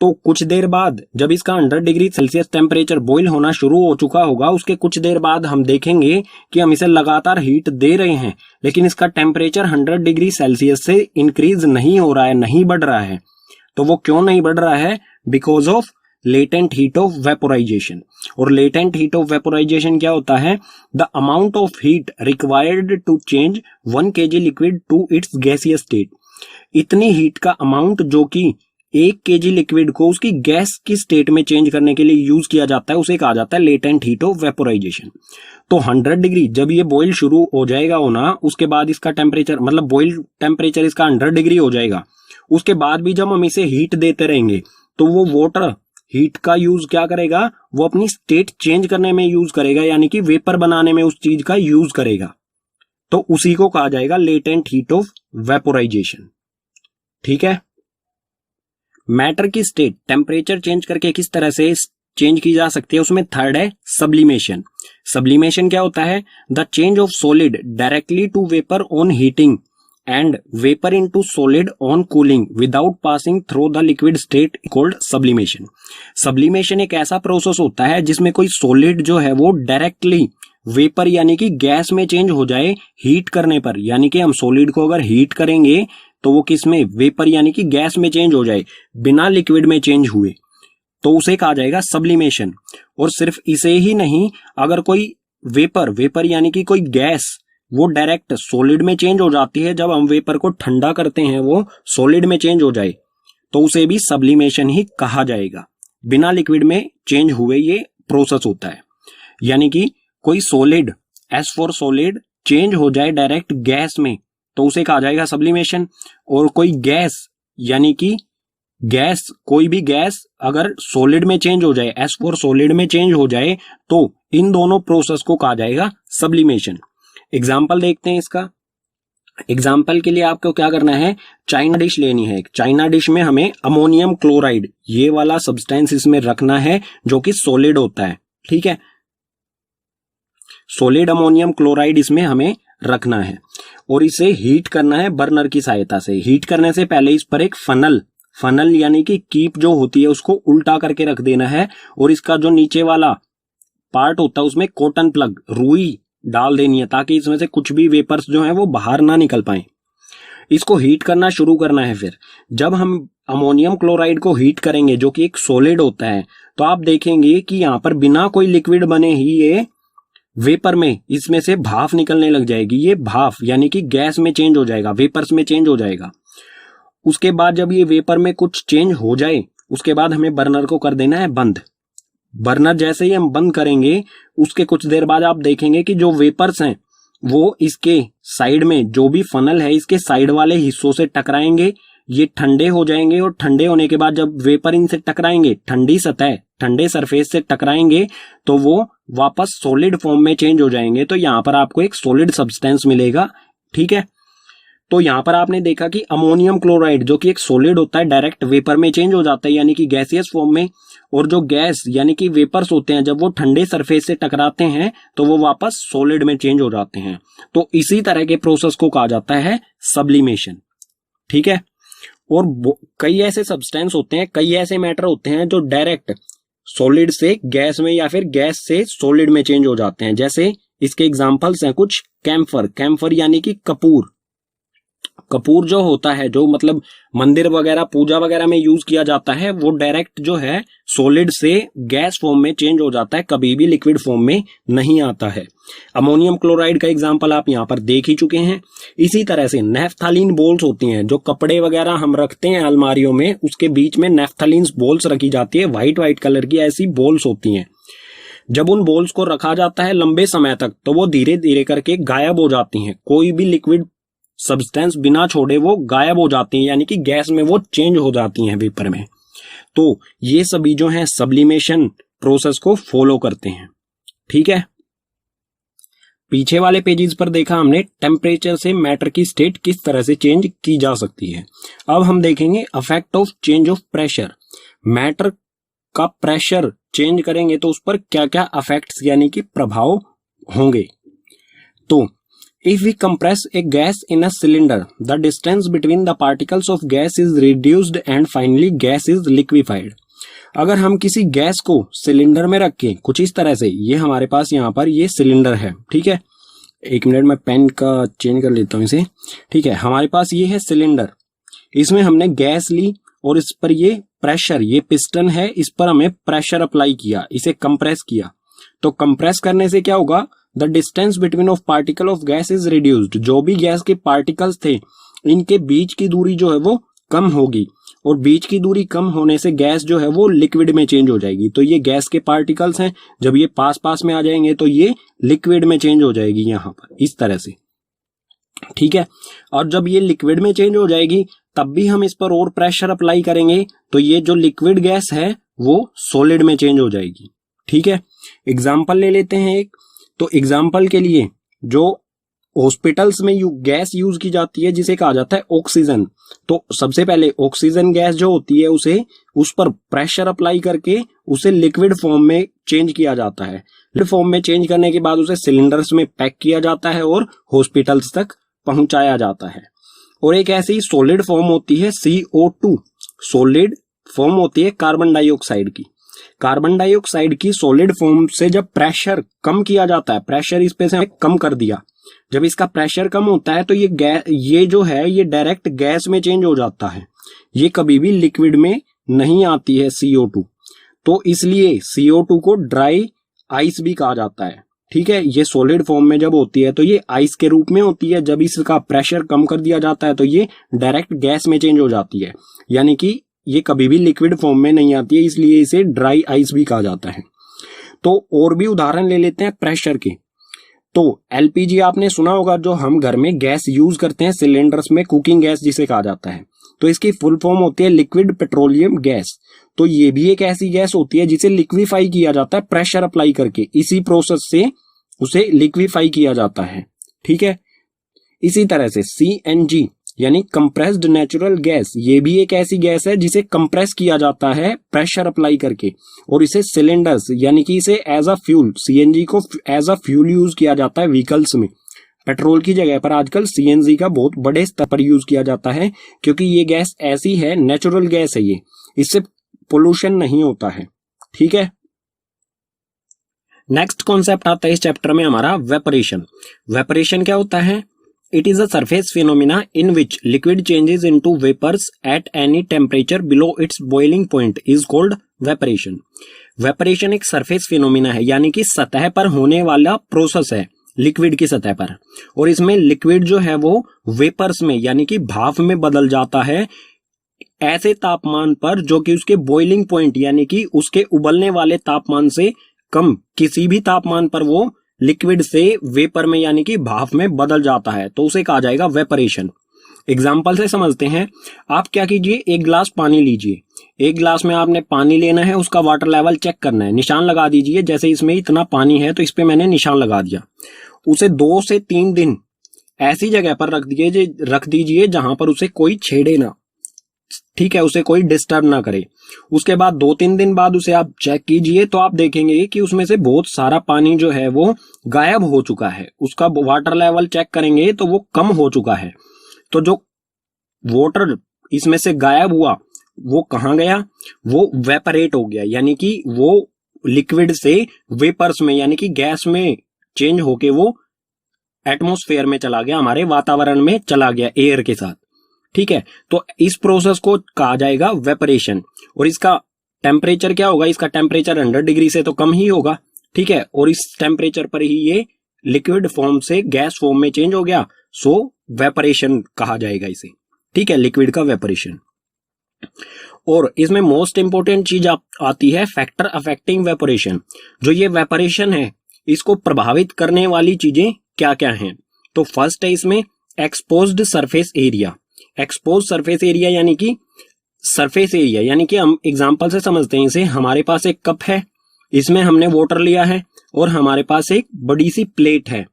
तो कुछ देर बाद जब इसका 100 डिग्री सेल्सियस टेम्परेचर बॉईल होना शुरू हो चुका होगा, उसके कुछ देर बाद हम देखेंगे कि हम इसे लगातार हीट दे रहे हैं, लेकिन इसका टेम्परेचर 100 डिग्री सेल्सियस से इंक्रीज नहीं हो रहा है, नहीं बढ़ रहा है। तो वो क्यों नहीं बढ़ रहा है? Because of latent heat of vaporisation. और लेटेंट हीट ऑफ वेपोराइजेशन क्या होता है? The amount of heat required to change 1 kg liquid to its gaseous state. इतनी हीट का अमाउंट जो कि 1 kg लिक्विड को उसकी गैस की स्टेट में चेंज करने के लिए यूज किया जाता है, उसे कहा जाता है लेटेंट हीट ऑफ वेपोराइजेशन। तो 100 डिग्री जब ये बॉईल शुरू हो जाएगा होना, उसके बाद इसका टेम्परेचर, मतलब बॉईल टेम्परेचर इसका 100 डिग्री हो जाएगा, उसके बाद भी जब हम इसे हीट देते रहेंगे तो वो वाटर हीट का यूज क्या करेगा? वो अपनी स्टेट चेंज करने में यूज करेगा, यानी कि वेपर बनाने में उस चीज का यूज करेगा। तो उसी को कहा जाएगा लेटेंट हीट ऑफ वेपोराइजेशन, ठीक है। मैटर की स्टेट टेम्परेचर चेंज करके किस तरह से चेंज की जा सकती है, उसमें थर्ड है सब्लिमेशन। सब्लिमेशन क्या होता है? The change of solid directly to vapour on heating and vapour into solid on cooling without passing through the liquid state called sublimation. Sublimation एक ऐसा प्रोसेस होता है जिसमें कोई सॉलिड जो है वो डायरेक्टली वेपर यानी कि गैस में चेंज हो जाए हीट करने पर। यानी कि हम सॉलिड को अगर हीट करेंगे तो वो किस में? वेपर यानी कि गैस में चेंज हो जाए, बिना लिक्विड में चेंज हुए, तो उसे कहा जाएगा सब्लिमेशन। और सिर्फ इसे ही नहीं, अगर कोई वेपर यानी कि कोई गैस वो डायरेक्ट सॉलिड में चेंज हो जाती है, जब हम वेपर को ठंडा करते हैं वो सॉलिड में चेंज हो जाए, तो उसे भी सब्लिमेशन ही कहा जाएगा। बिना लिक्विड में चेंज हुए ये प्रोसेस होता है। यानी कि कोई solid, as for solid, change हो जाए डायरेक्ट गैस में, तो उसे कहा जाएगा सब्लिमेशन। और कोई गैस यानी कि गैस, कोई भी गैस अगर सॉलिड में चेंज हो जाए, एज फॉर सॉलिड में चेंज हो जाए, तो इन दोनों प्रोसेस को कहा जाएगा सब्लिमेशन। एग्जाम्पल देखते हैं इसका। एग्जाम्पल के लिए आपको क्या करना है? चाइना डिश लेनी है। चाइना डिश में हमें अमोनियम क्लोराइड ये वाला सब्सटेंस इसमें रखना है जो कि सॉलिड होता है, ठीक है। सॉलिड अमोनियम क्लोराइड इसमें हमें रखना है और इसे हीट करना है बर्नर की सहायता से। हीट करने से पहले इस पर एक फनल यानी कि कीप जो होती है उसको उल्टा करके रख देना है, और इसका जो नीचे वाला पार्ट होता है उसमें कॉटन प्लग, रुई डाल देनी है, ताकि इसमें से कुछ भी वेपर्स जो है वो बाहर ना निकल पाए। इसको हीट करना शुरू करना है। फिर जब हम अमोनियम क्लोराइड को हीट करेंगे जो कि एक सॉलिड होता है, तो आप देखेंगे कि यहाँ पर बिना कोई लिक्विड बने ही ये वेपर में इसमें से भाप निकलने लग जाएगी। ये भाप यानी कि गैस में चेंज हो जाएगा, वेपर्स में चेंज हो जाएगा। उसके बाद जब ये वेपर में कुछ चेंज हो जाए, उसके बाद हमें बर्नर को कर देना है बंद। बर्नर जैसे ही हम बंद करेंगे, उसके कुछ देर बाद आप देखेंगे कि जो वेपर्स हैं वो इसके साइड में, जो भी फनल है इसके साइड वाले हिस्सों से टकराएंगे, ये ठंडे हो जाएंगे, और ठंडे होने के बाद जब वेपर इनसे टकराएंगे, ठंडी सतह, ठंडे सरफेस से टकराएंगे, तो वो वापस सॉलिड फॉर्म में चेंज हो जाएंगे। तो यहाँ पर आपको एक सॉलिड सब्सटेंस मिलेगा, ठीक है। तो यहाँ पर आपने देखा कि अमोनियम क्लोराइड जो कि एक सॉलिड होता है डायरेक्ट वेपर में चेंज हो जाता है, यानी कि गैसियस फॉर्म में, और जो गैस यानी कि वेपर्स होते हैं जब वो ठंडे सरफेस से टकराते हैं तो वो वापस सॉलिड में चेंज हो जाते हैं। तो इसी तरह के प्रोसेस को कहा जाता है सब्लिमेशन, ठीक है। और कई ऐसे सब्सटेंस होते हैं, कई ऐसे मैटर होते हैं जो डायरेक्ट सॉलिड से गैस में या फिर गैस से सॉलिड में चेंज हो जाते हैं। जैसे इसके एग्जांपल्स हैं कुछ, कैम्फर यानी कि कपूर, कपूर जो होता है, जो मतलब मंदिर वगैरह पूजा वगैरह में यूज किया जाता है, वो डायरेक्ट जो है सॉलिड से गैस फॉर्म में चेंज हो जाता है, कभी भी लिक्विड फॉर्म में नहीं आता है। अमोनियम क्लोराइड का एग्जांपल आप यहाँ पर देख ही चुके हैं। इसी तरह से नेफ्थलीन बोल्स होती हैं, जो कपड़े वगैरह हम रखते हैं अलमारियों में, उसके बीच में नेफ्थलीन बोल्स रखी जाती है, व्हाइट कलर की ऐसी बोल्स होती हैं। जब उन बोल्स को रखा जाता है लंबे समय तक, तो वो धीरे धीरे करके गायब हो जाती हैं। कोई भी लिक्विड सब्सटेंस बिना छोड़े वो गायब हो जाती हैं, यानी कि गैस में वो चेंज हो जाती हैं वेपर में। तो ये सभी जो है सब्लिमेशन प्रोसेस को फॉलो करते हैं। ठीक है, पीछे वाले पेजेस पर देखा हमने टेम्परेचर से मैटर की स्टेट किस तरह से चेंज की जा सकती है। अब हम देखेंगे effect of change of pressure. Matter का प्रेशर चेंज करेंगे तो उस पर क्या क्या इफेक्ट्स यानी कि प्रभाव होंगे। तो if we compress a gas in a cylinder, the distance between the particles of gas is reduced and finally gas is liquefied. अगर हम किसी गैस को सिलेंडर में रख के कुछ इस तरह से, ये हमारे पास यहाँ पर ये सिलेंडर है, ठीक है, एक मिनट में पेन का चेंज कर लेता हूँ इसे। ठीक है, हमारे पास ये है सिलेंडर, इसमें हमने गैस ली और इस पर ये प्रेशर, ये पिस्टन है, इस पर हमें प्रेशर अप्लाई किया, इसे कंप्रेस किया। तो कंप्रेस करने से क्या होगा, the distance between of particle of gas is reduced. जो भी गैस के पार्टिकल्स थे, इनके बीच की दूरी जो है वो कम होगी, और बीच की दूरी कम होने से गैस जो है वो लिक्विड में चेंज हो जाएगी। तो ये गैस के पार्टिकल्स हैं, जब ये पास पास में आ जाएंगे तो ये लिक्विड में चेंज हो जाएगी यहाँ पर इस तरह से। ठीक है, और जब ये लिक्विड में चेंज हो जाएगी तब भी हम इस पर और प्रेशर अप्लाई करेंगे तो ये जो लिक्विड गैस है वो सॉलिड में चेंज हो जाएगी। ठीक है, एग्जाम्पल ले लेते हैं एक। तो एग्जाम्पल के लिए जो हॉस्पिटल्स में गैस यूज की जाती है जिसे कहा जाता है ऑक्सीजन, तो सबसे पहले ऑक्सीजन गैस जो होती है उसे उस पर प्रेशर अप्लाई करके उसे लिक्विड फॉर्म में चेंज किया जाता है। लिक्विड फॉर्म में चेंज करने के बाद उसे सिलेंडर्स में पैक किया जाता है और हॉस्पिटल्स तक पहुंचाया जाता है। और एक ऐसी सॉलिड फॉर्म होती है CO2, सॉलिड फॉर्म होती है कार्बन डाइऑक्साइड की। कार्बन डाइऑक्साइड की सॉलिड फॉर्म से जब प्रेशर कम किया जाता है, प्रेशर इस पे से कम कर दिया, जब इसका प्रेशर कम होता है तो ये जो है ये डायरेक्ट गैस में चेंज हो जाता है, ये कभी भी लिक्विड में नहीं आती है CO2। तो इसलिए CO2 को ड्राई आइस भी कहा जाता है। ठीक है, ये सॉलिड फॉर्म में जब होती है तो ये आइस के रूप में होती है, जब इसका प्रेशर कम कर दिया जाता है तो ये डायरेक्ट गैस में चेंज हो जाती है, यानी कि ये कभी भी लिक्विड फॉर्म में नहीं आती है, इसलिए इसे ड्राई आइस भी कहा जाता है। तो और भी उदाहरण ले लेते हैं प्रेशर के। तो LPG आपने सुना होगा, जो हम घर में गैस यूज करते हैं सिलेंडर्स में, कुकिंग गैस जिसे कहा जाता है, तो इसकी फुल फॉर्म होती है लिक्विड पेट्रोलियम गैस। तो ये भी एक ऐसी गैस होती है जिसे लिक्विफाई किया जाता है प्रेशर अप्लाई करके, इसी प्रोसेस से उसे लिक्विफाई किया जाता है। ठीक है, इसी तरह से CNG यानी कंप्रेस्ड नेचुरल गैस, ये भी एक ऐसी गैस है जिसे कंप्रेस किया जाता है प्रेशर अप्लाई करके, और इसे सिलेंडर्स यानी कि इसे एज अ फ्यूल, CNG को एज अ फ्यूल यूज किया जाता है व्हीकल्स में। पेट्रोल की जगह पर आजकल CNG का बहुत बड़े स्तर पर यूज किया जाता है, क्योंकि ये गैस ऐसी है, नेचुरल गैस है ये, इससे पोल्यूशन नहीं होता है। ठीक है, नेक्स्ट कॉन्सेप्ट आता है इस चैप्टर में हमारा वेपरेशन। वेपरेशन क्या होता है? It is a surface phenomena in which liquid changes into vapors at any temperature below its boiling point is called vaporation. Vaporation एक surface phenomena है, यानी कि सतह पर होने वाला प्रोसेस है लिक्विड की सतह पर, और इसमें लिक्विड जो है वो वेपर्स में यानी कि भाप में बदल जाता है ऐसे तापमान पर जो कि उसके बॉइलिंग पॉइंट यानी कि उसके उबलने वाले तापमान से कम किसी भी तापमान पर वो लिक्विड से वेपर में यानी कि भाप में बदल जाता है, तो उसे कहा जाएगा वेपरेशन। एग्जाम्पल से समझते हैं। आप क्या कीजिए, एक गिलास पानी लीजिए, एक गिलास में आपने पानी लेना है, उसका वाटर लेवल चेक करना है, निशान लगा दीजिए। जैसे इसमें इतना पानी है तो इस पे मैंने निशान लगा दिया। उसे 2 से 3 दिन ऐसी जगह पर रख दीजिए जहां पर उसे कोई छेड़े ना, ठीक है, उसे कोई डिस्टर्ब ना करे। उसके बाद 2-3 दिन बाद उसे आप चेक कीजिए तो आप देखेंगे कि उसमें से बहुत सारा पानी जो है वो गायब हो चुका है। उसका वाटर लेवल चेक करेंगे तो वो कम हो चुका है। तो जो वाटर इसमें से गायब हुआ वो कहाँ गया? वो वेपरेट हो गया, यानी कि वो लिक्विड से वेपर्स में यानी कि गैस में चेंज होके वो एटमॉस्फेयर में चला गया, हमारे वातावरण में चला गया एयर के साथ। ठीक है, तो इस प्रोसेस को कहा जाएगा वेपरेशन। और इसका टेम्परेचर क्या होगा, इसका टेम्परेचर 100 डिग्री से तो कम ही होगा। ठीक है, और इस टेम्परेचर पर ही ये लिक्विड फॉर्म से गैस फॉर्म में चेंज हो गया, सो वेपरेशन कहा जाएगा इसे। ठीक है, लिक्विड का वेपरेशन। और इसमें मोस्ट इंपोर्टेंट चीज आती है फैक्टर अफेक्टिंग वेपरेशन। जो ये वेपरेशन है इसको प्रभावित करने वाली चीजें क्या क्या हैं। तो फर्स्ट है इसमें exposed surface area. Expose surface area यानी कि सरफेस एरिया, यानी कि हम एग्जांपल से समझते हैं इसे। हमारे पास एक कप है, इसमें हमने वाटर लिया है, और हमारे पास एक बड़ी सी प्लेट है,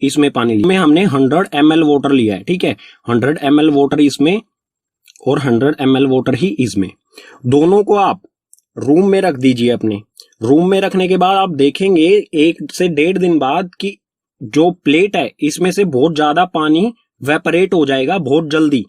इसमें पानी में हमने 100 ml वाटर लिया है। ठीक है, 100 ml वाटर इसमें और 100 ml वाटर ही इसमें। दोनों को आप रूम में रख दीजिए। अपने रूम में रखने के बाद आप देखेंगे 1 से 1.5 दिन बाद कि जो प्लेट है इसमें से बहुत ज्यादा पानी वेपरेट हो जाएगा बहुत जल्दी,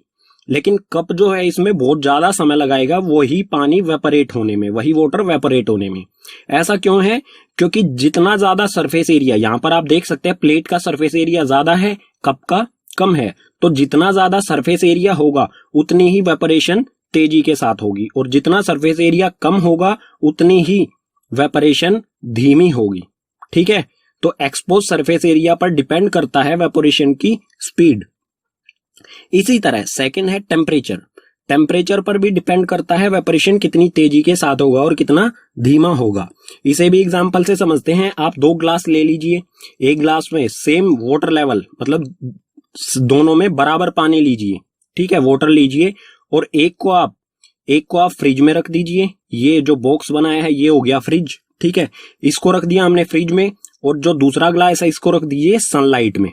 लेकिन कप जो है इसमें बहुत ज्यादा समय लगाएगा वही पानी वेपरेट होने में, वही वाटर वेपरेट होने में। ऐसा क्यों है? क्योंकि जितना ज्यादा सरफेस एरिया, यहां पर आप देख सकते हैं प्लेट का सरफेस एरिया ज्यादा है, कप का कम है। तो जितना ज्यादा सरफेस एरिया होगा उतनी ही वेपरेशन तेजी के साथ होगी, और जितना सरफेस एरिया कम होगा उतनी ही वेपरेशन धीमी होगी। ठीक है, तो एक्सपोज सरफेस एरिया पर डिपेंड करता है वेपोरेशन की स्पीड। इसी तरह सेकंड है टेम्परेचर। टेम्परेचर पर भी डिपेंड करता है वेपोरेशन कितनी तेजी के साथ होगा और कितना धीमा होगा। इसे भी एग्जांपल से समझते हैं। आप 2 ग्लास ले लीजिए, एक ग्लास में सेम वाटर लेवल, मतलब दोनों में बराबर पानी लीजिए। ठीक है, वाटर लीजिए, और एक को आप फ्रिज में रख दीजिए। ये जो बॉक्स बनाया है ये हो गया फ्रिज। ठीक है, इसको रख दिया हमने फ्रिज में, और जो दूसरा ग्लास है इसको रख दीजिए सनलाइट में।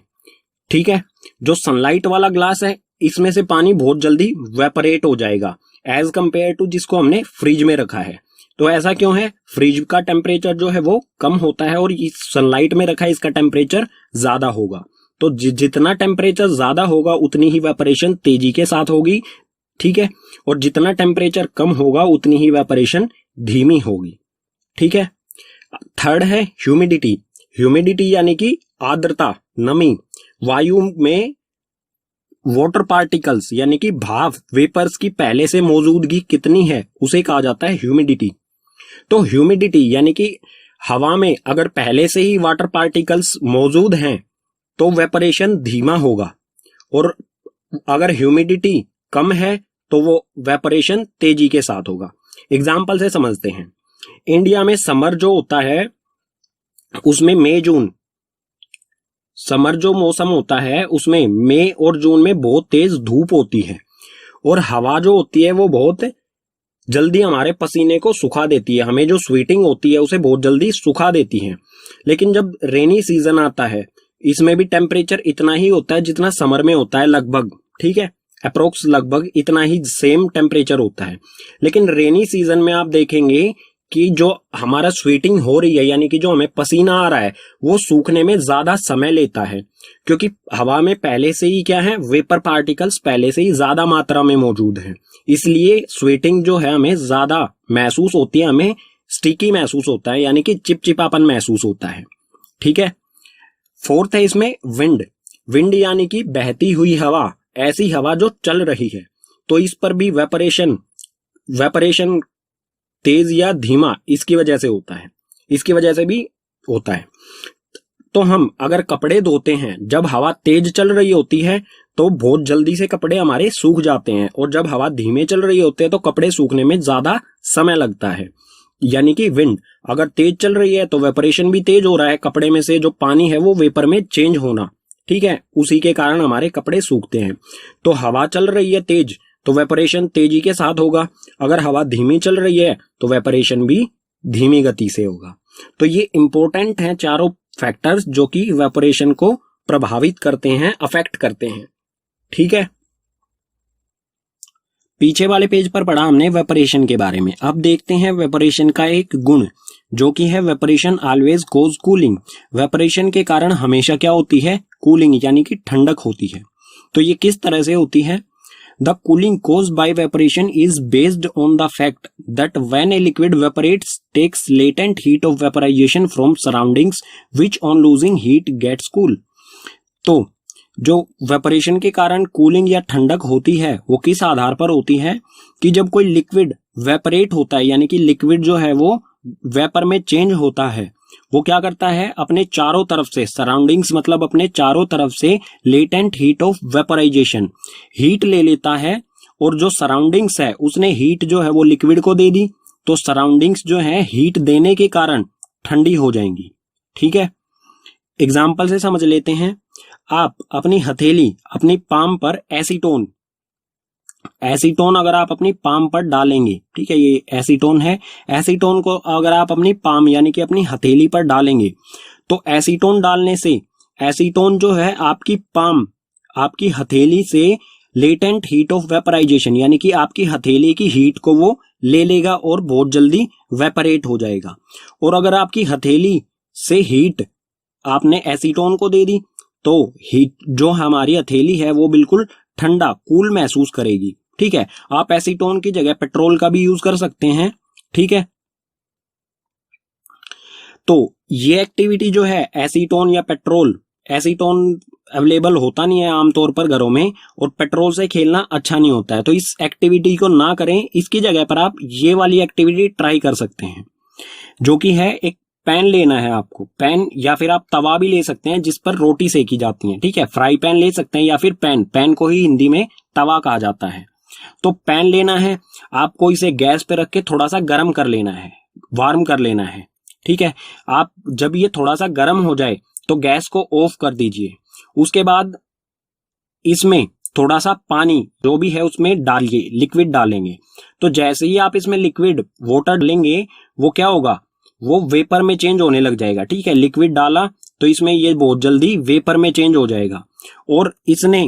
ठीक है, जो सनलाइट वाला ग्लास है इसमें से पानी बहुत जल्दी वेपरेट हो जाएगा एज कंपेयर टू जिसको हमने फ्रिज में रखा है। तो ऐसा क्यों है? फ्रिज का टेम्परेचर जो है वो कम होता है, और इस सनलाइट में रखा है इसका टेम्परेचर ज्यादा होगा। तो जितना टेम्परेचर ज्यादा होगा उतनी ही वेपरेशन तेजी के साथ होगी। ठीक है, और जितना टेम्परेचर कम होगा उतनी ही वेपरेशन धीमी होगी। ठीक है, थर्ड है ह्यूमिडिटी। ह्यूमिडिटी यानी कि आर्द्रता, नमी। वायु में वाटर पार्टिकल्स यानी कि भाप, वेपर्स की पहले से मौजूदगी कितनी है उसे कहा जाता है ह्यूमिडिटी। तो ह्यूमिडिटी यानी कि हवा में अगर पहले से ही वाटर पार्टिकल्स मौजूद हैं तो वेपरेशन धीमा होगा, और अगर ह्यूमिडिटी कम है तो वो वेपरेशन तेजी के साथ होगा। एग्जाम्पल से समझते हैं। इंडिया में समर जो होता है उसमें मई जून, समर जो मौसम होता है उसमें मई और जून में बहुत तेज धूप होती है, और हवा जो होती है वो बहुत जल्दी हमारे पसीने को सुखा देती है। हमें जो स्वेटिंग होती है उसे बहुत जल्दी सुखा देती है। लेकिन जब रेनी सीजन आता है इसमें भी टेम्परेचर इतना ही होता है जितना समर में होता है लगभग। ठीक है, अप्रोक्स लगभग इतना ही सेम टेम्परेचर होता है। लेकिन रेनी सीजन में आप देखेंगे कि जो हमारा स्वेटिंग हो रही है यानी कि जो हमें पसीना आ रहा है वो सूखने में ज्यादा समय लेता है, क्योंकि हवा में पहले से ही क्या है, वेपर पार्टिकल्स पहले से ही ज्यादा मात्रा में मौजूद हैं। इसलिए स्वेटिंग जो है हमें ज्यादा महसूस होती है, हमें स्टिकी महसूस होता है, यानी कि चिपचिपापन महसूस होता है। ठीक है, फोर्थ है इसमें विंड। विंड यानी कि बहती हुई हवा, ऐसी हवा जो चल रही है। तो इस पर भी वेपरेशन तेज या धीमा इसकी वजह से होता है, इसकी वजह से भी होता है। तो हम अगर कपड़े धोते हैं जब हवा तेज चल रही होती है तो बहुत जल्दी से कपड़े हमारे सूख जाते हैं, और जब हवा धीमे चल रही होती है तो कपड़े सूखने में ज्यादा समय लगता है। यानी कि विंड अगर तेज चल रही है तो वेपरेशन भी तेज हो रहा है, कपड़े में से जो पानी है वो वेपर में चेंज होना। ठीक है, उसी के कारण हमारे कपड़े सूखते हैं। तो हवा चल रही है तेज तो वेपरेशन तेजी के साथ होगा, अगर हवा धीमी चल रही है तो वेपरेशन भी धीमी गति से होगा। तो ये इंपॉर्टेंट हैं चारों फैक्टर्स जो कि वेपरेशन को प्रभावित करते हैं, अफेक्ट करते हैं। ठीक है, पीछे वाले पेज पर पढ़ा हमने वेपरेशन के बारे में। अब देखते हैं वेपरेशन का एक गुण जो कि है वेपरेशन ऑलवेज कोज कूलिंग। वेपरेशन के कारण हमेशा क्या होती है, कूलिंग यानी कि ठंडक होती है। तो ये किस तरह से होती है? The cooling caused by evaporation is based on the fact that when a liquid evaporates, takes latent heat of vaporization from surroundings, which on losing heat gets cool. तो जो वेपरेशन के कारण कूलिंग या ठंडक होती है वो किस आधार पर होती है कि जब कोई लिक्विड वेपरेट होता है, यानी कि लिक्विड जो है वो वेपर में चेंज होता है, वो क्या करता है अपने चारों तरफ से, सराउंडिंग्स मतलब अपने चारों तरफ से latent heat of vaporisation, heat ले लेता है, और जो सराउंडिंग्स है उसने हीट जो है वो लिक्विड को दे दी, तो सराउंडिंग्स जो है हीट देने के कारण ठंडी हो जाएंगी। ठीक है, एग्जाम्पल से समझ लेते हैं। आप अपनी हथेली, अपनी पाम पर एसीटोन अगर आप अपनी पाम पर डालेंगे, ठीक है, ये एसीटोन है, एसीटोन को अगर आप अपनी पाम यानी कि अपनी हथेली पर डालेंगे, तो एसीटोन डालने से एसीटोन जो है आपकी पाम, आपकी हथेली से लेटेंट हीट ऑफ वेपराइजेशन, यानी कि आपकी हथेली की हीट को वो ले लेगा और बहुत जल्दी वेपरेट हो जाएगा। और अगर आपकी हथेली से हीट आपने एसीटोन को दे दी, तो हीट जो हमारी हथेली है वो बिल्कुल ठंडा, कूल महसूस करेगी। ठीक है, आप एसीटोन की जगह पेट्रोल का भी यूज कर सकते हैं। ठीक है, तो ये एक्टिविटी जो है एसीटोन या पेट्रोल, एसीटोन अवेलेबल होता नहीं है आमतौर पर घरों में, और पेट्रोल से खेलना अच्छा नहीं होता है, तो इस एक्टिविटी को ना करें। इसकी जगह पर आप ये वाली एक्टिविटी ट्राई कर सकते हैं, जो कि है एक पैन लेना है आपको, पैन या फिर आप तवा भी ले सकते हैं जिस पर रोटी सेकी जाती है। ठीक है, फ्राई पैन ले सकते हैं या फिर पैन को ही हिंदी में तवा कहा जाता है। तो पैन लेना है आपको, इसे गैस पे रख के थोड़ा सा गर्म कर लेना है, वार्म कर लेना है। ठीक है, आप जब ये थोड़ा सा गर्म हो जाए तो गैस को ऑफ कर दीजिए। उसके बाद इसमें थोड़ा सा पानी जो भी है उसमें डालिए, लिक्विड डालेंगे। तो जैसे ही आप इसमें लिक्विड वाटर डालेंगे, वो क्या होगा, वो वेपर में चेंज होने लग जाएगा। ठीक है, लिक्विड डाला तो इसमें ये बहुत जल्दी वेपर में चेंज हो जाएगा। और इसने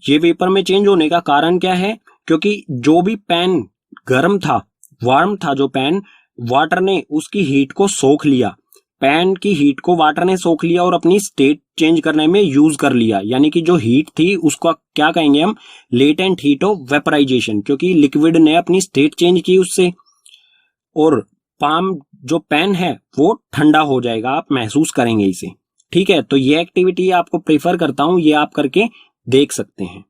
ये वेपर में चेंज होने का कारण क्या है, क्योंकि जो भी पैन गर्म था, वार्म था जो पैन, वाटर ने उसकी हीट को सोख लिया, पैन की हीट को वाटर ने सोख लिया और अपनी स्टेट चेंज करने में यूज कर लिया। यानी कि जो हीट थी उसका क्या कहेंगे हम, लेटेंट हीट ऑफ वेपराइजेशन, क्योंकि लिक्विड ने अपनी स्टेट चेंज की उससे, और पाम जो पैन है वो ठंडा हो जाएगा, आप महसूस करेंगे इसे। ठीक है, तो ये एक्टिविटी आपको प्रेफर करता हूं, ये आप करके देख सकते हैं।